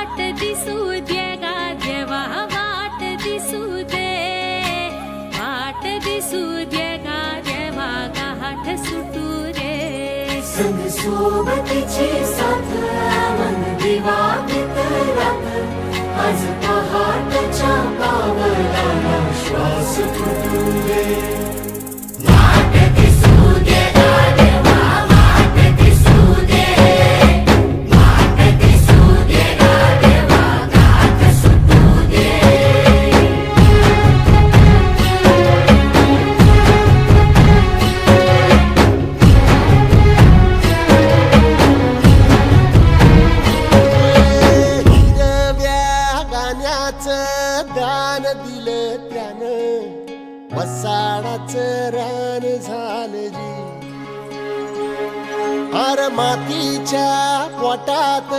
वाट दिसू दे गा देवा, वाट दिसू दे, वाट दिसू दे गा देवा, गाठ सुटू रे. संग सोबतीची साथ मन दिवा मित्रात, आज पहाटच्या पावलाला श्वास फुटू दे. वाट दिसू दे गा देवा, वाट दिसू दे, वाट दिसू दे गा देवा, गाठ सुटू दे. दान दिलं त्यानं, वसाडाचं रान झालं जी. अर मातीच्या पोटात